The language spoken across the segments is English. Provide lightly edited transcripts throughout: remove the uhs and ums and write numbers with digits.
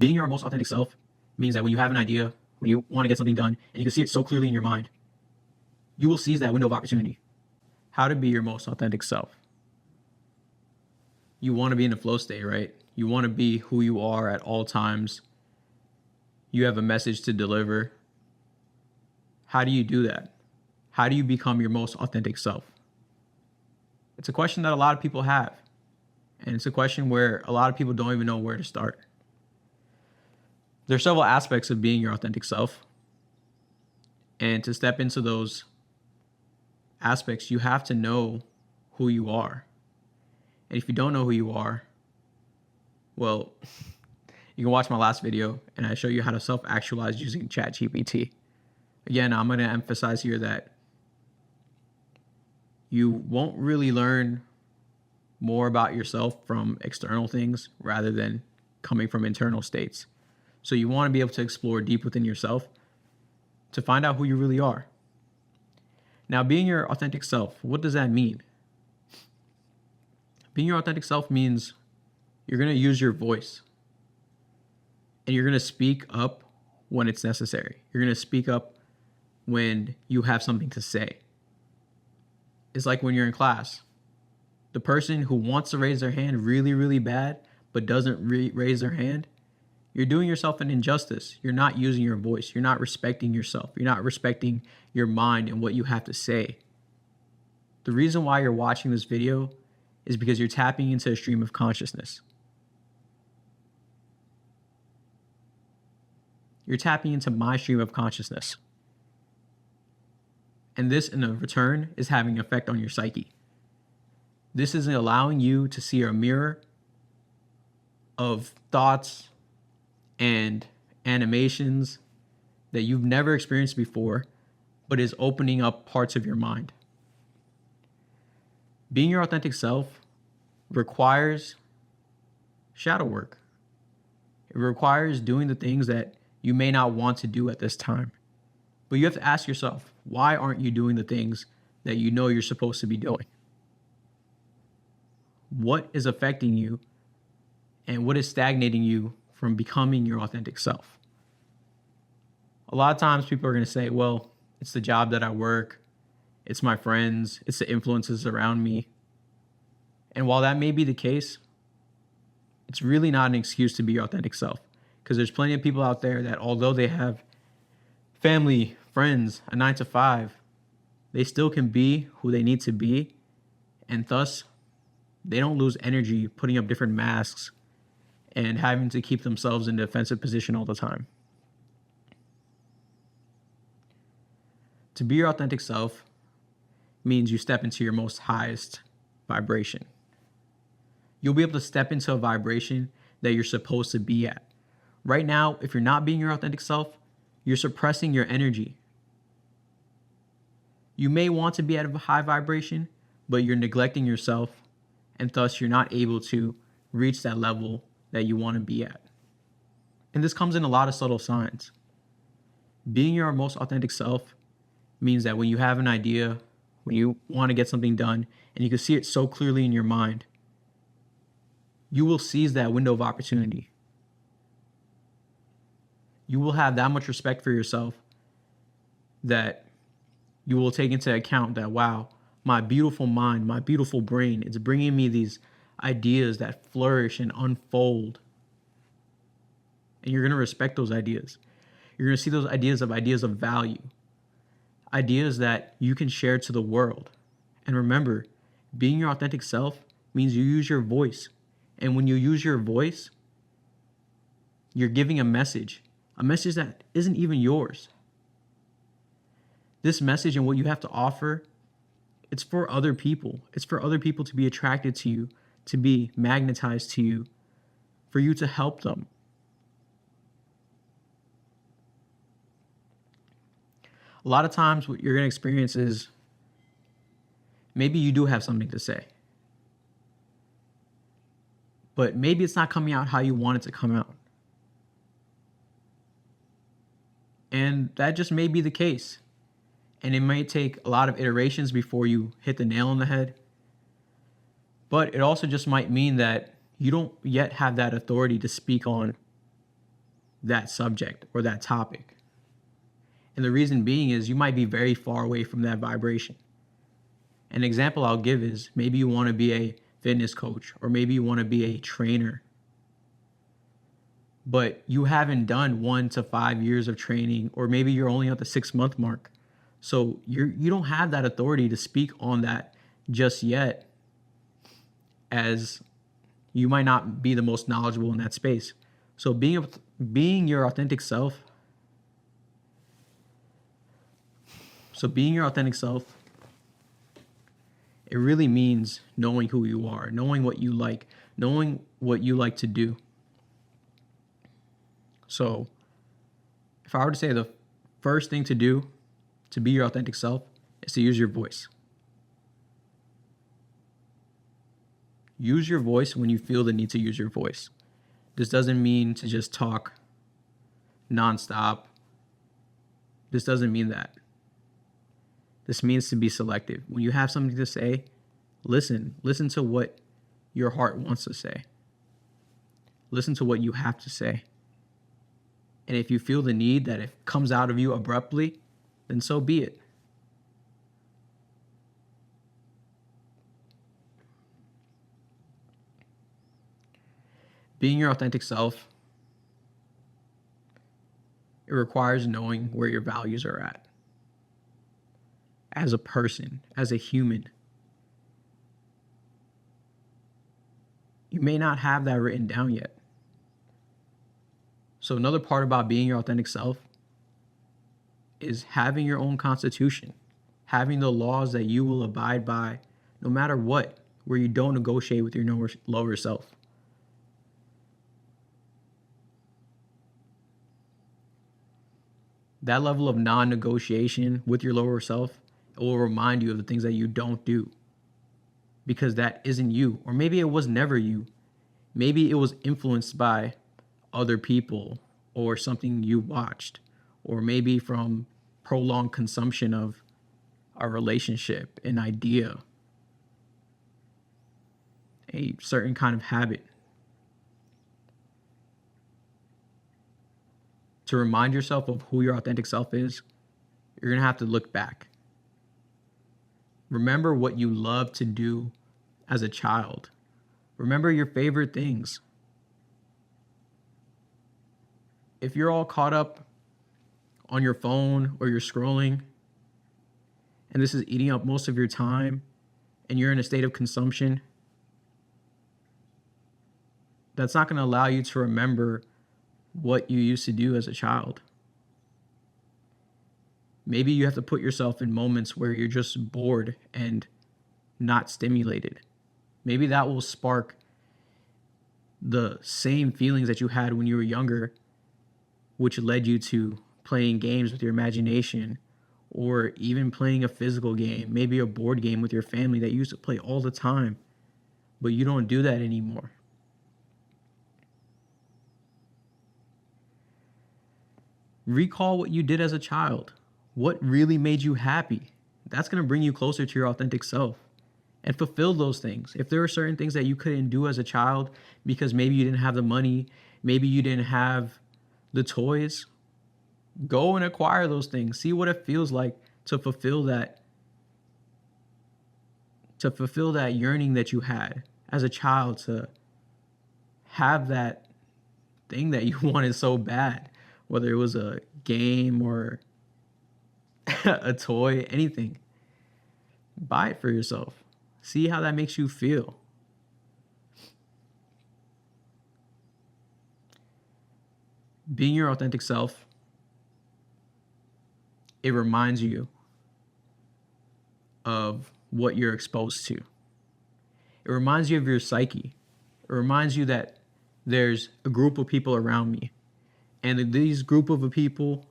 Being your most authentic self means that when you have an idea, when you want to get something done, and you can see it so clearly in your mind, you will seize that window of opportunity. How to be your most authentic self. You want to be in a flow state, right? You want to be who you are at all times. You have a message to deliver. How do you do that? How do you become your most authentic self? It's a question that a lot of people have. And it's a question where a lot of people don't even know where to start. There are several aspects of being your authentic self. And to step into those aspects, you have to know who you are. And if you don't know who you are, well, you can watch my last video and I show you how to self-actualize using ChatGPT. Again, I'm going to emphasize here that you won't really learn more about yourself from external things rather than coming from internal states. So you want to be able to explore deep within yourself to find out who you really are. Now, being your authentic self, what does that mean? Being your authentic self means you're going to use your voice and you're going to speak up when it's necessary. You're going to speak up when you have something to say. It's like when you're in class. The person who wants to raise their hand really, really bad, but doesn't raise their hand, you're doing yourself an injustice. You're not using your voice. You're not respecting yourself. You're not respecting your mind and what you have to say. The reason why you're watching this video is because you're tapping into a stream of consciousness. You're tapping into my stream of consciousness. And this, in return, is having an effect on your psyche. This is allowing you to see a mirror of thoughts and animations that you've never experienced before, but is opening up parts of your mind. Being your authentic self requires shadow work. It requires doing the things that you may not want to do at this time. But you have to ask yourself, why aren't you doing the things that you know you're supposed to be doing? What is affecting you and what is stagnating you from becoming your authentic self? A lot of times people are going to say, well, it's the job that I work, it's my friends, it's the influences around me. And while that may be the case, it's really not an excuse to be your authentic self, because there's plenty of people out there that, although they have family, friends, a 9-to-5, they still can be who they need to be, and thus they don't lose energy putting up different masks and having to keep themselves in a defensive position all the time. To be your authentic self means you step into your most highest vibration. You'll be able to step into a vibration that you're supposed to be at. Right now, if you're not being your authentic self, you're suppressing your energy. You may want to be at a high vibration, but you're neglecting yourself, and thus you're not able to reach that level that you want to be at. And this comes in a lot of subtle signs. Being your most authentic self means that when you have an idea, when you want to get something done, and you can see it so clearly in your mind, you will seize that window of opportunity. You will have that much respect for yourself that you will take into account that, wow, my beautiful mind, my beautiful brain, it's bringing me these ideas that flourish and unfold. And you're going to respect those ideas. You're going to see those ideas of value, ideas that you can share to the world. And remember, being your authentic self means you use your voice. And when you use your voice, you're giving a message that isn't even yours. This message and what you have to offer, it's for other people. It's for other people to be attracted to you, to be magnetized to you, for you to help them. A lot of times what you're going to experience is maybe you do have something to say, but maybe it's not coming out how you want it to come out. And that just may be the case. And it may take a lot of iterations before you hit the nail on the head. But it also just might mean that you don't yet have that authority to speak on that subject or that topic. And the reason being is you might be very far away from that vibration. An example I'll give is maybe you want to be a fitness coach, or maybe you want to be a trainer, but you haven't done 1 to 5 years of training, or maybe you're only at the 6-month mark. So you don't have that authority to speak on that just yet, as you might not be the most knowledgeable in that space. So being your authentic self. So being your authentic self, it really means knowing who you are, knowing what you like to do. So if I were to say the first thing to do to be your authentic self is to use your voice. Use your voice when you feel the need to use your voice. This doesn't mean to just talk nonstop. This doesn't mean that. This means to be selective. When you have something to say, listen. Listen to what your heart wants to say. Listen to what you have to say. And if you feel the need that it comes out of you abruptly, then so be it. Being your authentic self, it requires knowing where your values are at. As a person, as a human. You may not have that written down yet. So another part about being your authentic self is having your own constitution, having the laws that you will abide by no matter what, where you don't negotiate with your lower self. That level of non-negotiation with your lower self, it will remind you of the things that you don't do, because that isn't you. Or maybe it was never you. Maybe it was influenced by other people or something you watched, or maybe from prolonged consumption of a relationship, an idea, a certain kind of habit. To remind yourself of who your authentic self is, you're going to have to look back. Remember what you loved to do as a child. Remember your favorite things. If you're all caught up on your phone or you're scrolling, and this is eating up most of your time, and you're in a state of consumption, that's not going to allow you to remember what you used to do as a child. Maybe you have to put yourself in moments where you're just bored and not stimulated. Maybe that will spark the same feelings that you had when you were younger, which led you to playing games with your imagination, or even playing a physical game, maybe a board game with your family that you used to play all the time, but you don't do that anymore. Recall what you did as a child. What really made you happy? That's going to bring you closer to your authentic self. And fulfill those things. If there are certain things that you couldn't do as a child because maybe you didn't have the money, maybe you didn't have the toys, go and acquire those things. See what it feels like to fulfill that yearning that you had as a child, to have that thing that you wanted so bad, whether it was a game or a toy, anything. Buy it for yourself. See how that makes you feel. Being your authentic self, it reminds you of what you're exposed to. It reminds you of your psyche. It reminds you that there's a group of people around me. And these group of people,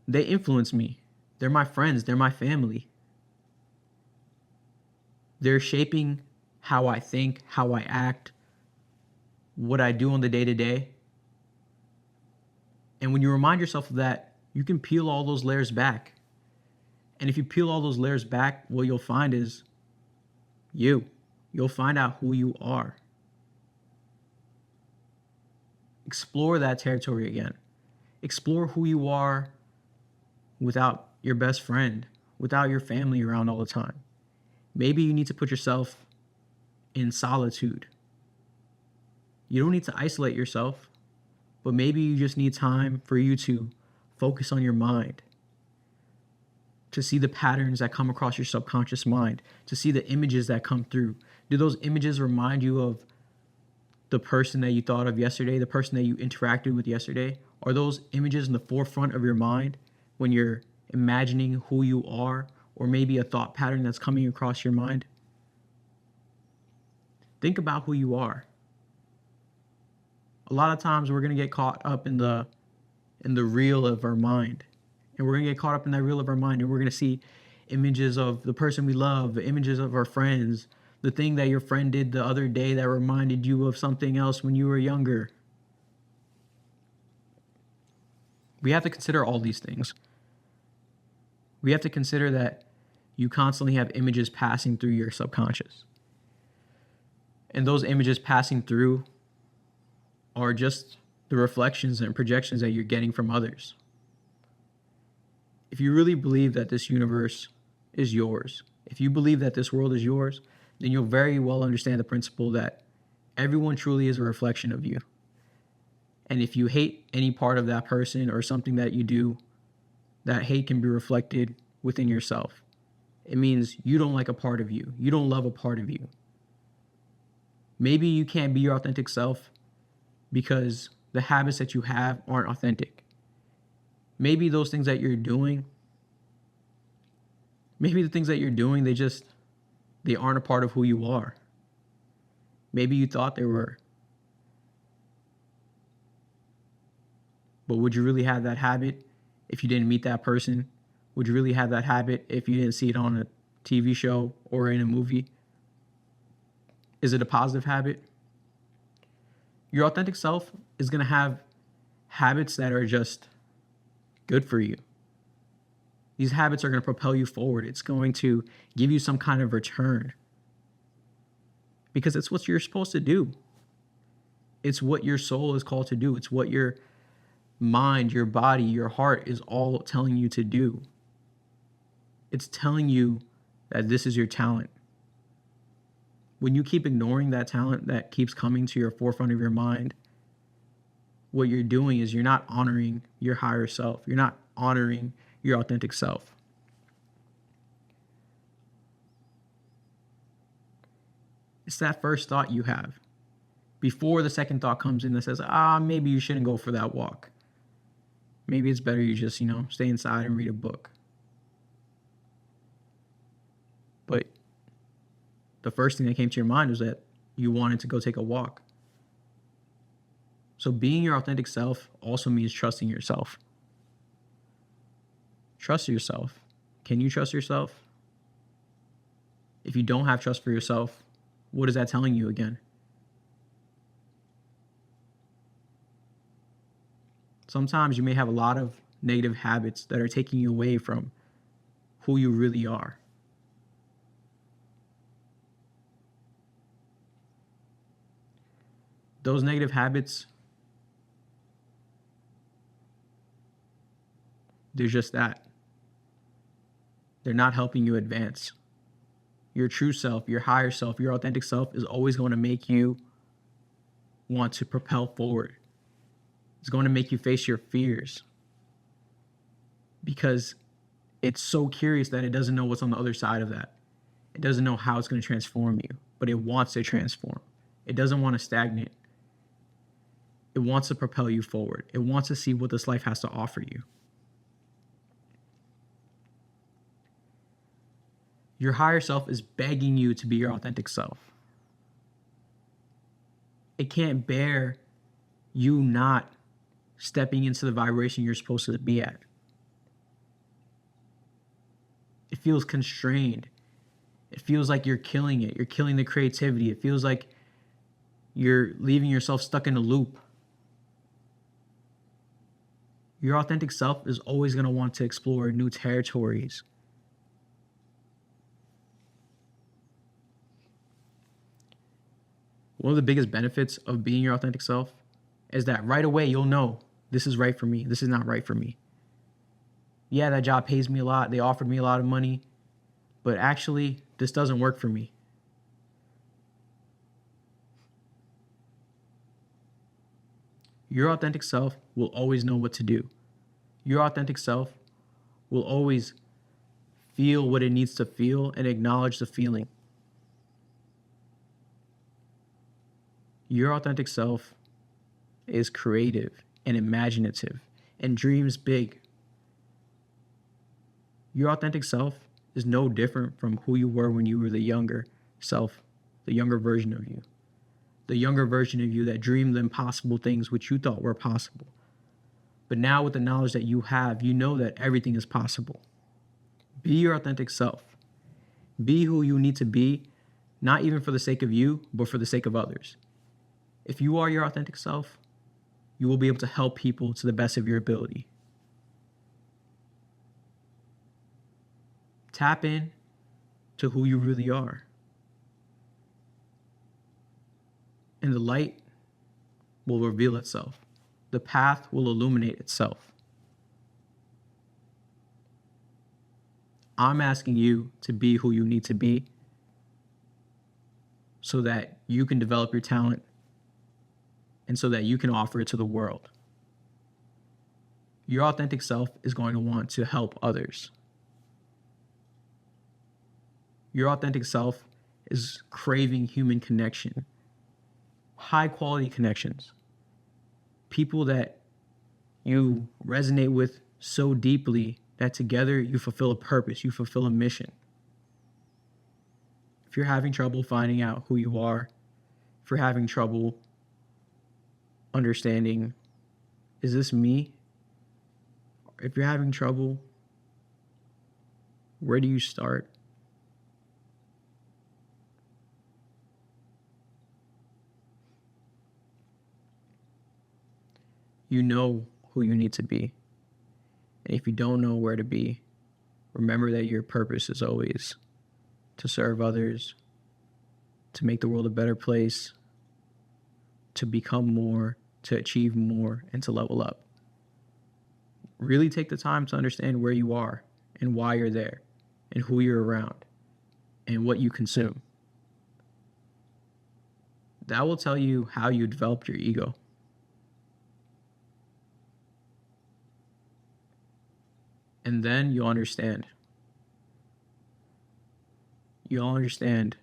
they influence me. They're my friends. They're my family. They're shaping how I think, how I act, what I do on the day-to-day. And when you remind yourself of that, you can peel all those layers back. And if you peel all those layers back, what you'll find is you. You'll find out who you are. Explore that territory again. Explore who you are without your best friend, without your family around all the time. Maybe you need to put yourself in solitude. You don't need to isolate yourself, but maybe you just need time for you to focus on your mind, to see the patterns that come across your subconscious mind, to see the images that come through. Do those images remind you of the person that you thought of yesterday, the person that you interacted with yesterday? Are those images in the forefront of your mind when you're imagining who you are, or maybe a thought pattern that's coming across your mind? Think about who you are. A lot of times we're going to get caught up in the reel of our mind. And we're going to get caught up in that reel of our mind, and we're going to see images of the person we love, images of our friends, the thing that your friend did the other day that reminded you of something else when you were younger. We have to consider all these things. We have to consider that you constantly have images passing through your subconscious. And those images passing through are just the reflections and projections that you're getting from others. If you really believe that this universe is yours, if you believe that this world is yours, then you'll very well understand the principle that everyone truly is a reflection of you. And if you hate any part of that person or something that you do, that hate can be reflected within yourself. It means you don't like a part of you. You don't love a part of you. Maybe you can't be your authentic self because the habits that you have aren't authentic. Maybe those things that you're doing, maybe the things that you're doing, they aren't a part of who you are. Maybe you thought they were. But would you really have that habit if you didn't meet that person? Would you really have that habit if you didn't see it on a TV show or in a movie? Is it a positive habit? Your authentic self is going to have habits that are just good for you. These habits are going to propel you forward. It's going to give you some kind of return because it's what you're supposed to do. It's what your soul is called to do. It's what your mind, your body, your heart is all telling you to do. It's telling you that this is your talent. When you keep ignoring that talent that keeps coming to your forefront of your mind, what you're doing is you're not honoring your higher self. You're not honoring your authentic self. It's that first thought you have before the second thought comes in that says, maybe you shouldn't go for that walk. Maybe it's better you just, stay inside and read a book. But the first thing that came to your mind was that you wanted to go take a walk. So being your authentic self also means trusting yourself. Trust yourself. Can you trust yourself? If you don't have trust for yourself, what is that telling you again? Sometimes you may have a lot of negative habits that are taking you away from who you really are. Those negative habits, they're just that. They're not helping you advance. Your true self, your higher self, your authentic self is always going to make you want to propel forward. It's going to make you face your fears because it's so curious that it doesn't know what's on the other side of that. It doesn't know how it's going to transform you, but it wants to transform. It doesn't want to stagnate. It wants to propel you forward. It wants to see what this life has to offer you. Your higher self is begging you to be your authentic self. It can't bear you not stepping into the vibration you're supposed to be at. It feels constrained. It feels like you're killing it. You're killing the creativity. It feels like you're leaving yourself stuck in a loop. Your authentic self is always going to want to explore new territories. One of the biggest benefits of being your authentic self is that right away you'll know this is right for me, this is not right for me. Yeah, that job pays me a lot, they offered me a lot of money, but actually, this doesn't work for me. Your authentic self will always know what to do. Your authentic self will always feel what it needs to feel and acknowledge the feeling. Your authentic self is creative and imaginative and dreams big. Your authentic self is no different from who you were when you were the younger self, the younger version of you. The younger version of you that dreamed the impossible things which you thought were possible. But now with the knowledge that you have, you know that everything is possible. Be your authentic self. Be who you need to be, not even for the sake of you, but for the sake of others. If you are your authentic self, you will be able to help people to the best of your ability. Tap in to who you really are. And the light will reveal itself. The path will illuminate itself. I'm asking you to be who you need to be so that you can develop your talent and so that you can offer it to the world. Your authentic self is going to want to help others. Your authentic self is craving human connection, high quality connections, people that you resonate with so deeply that together you fulfill a purpose, you fulfill a mission. If you're having trouble finding out who you are, if you're having trouble understanding, is this me? If you're having trouble, where do you start? You know who you need to be. And if you don't know where to be, remember that your purpose is always to serve others, to make the world a better place, to become more, to achieve more, and to level up. Really take the time to understand where you are and why you're there and who you're around and what you consume. That will tell you how you develop your ego. And then you'll understand. You'll understand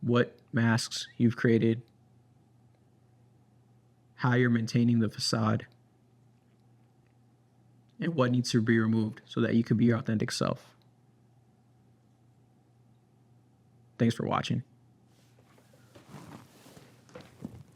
what masks you've created, how you're maintaining the facade, and what needs to be removed so that you can be your authentic self. Thanks for watching.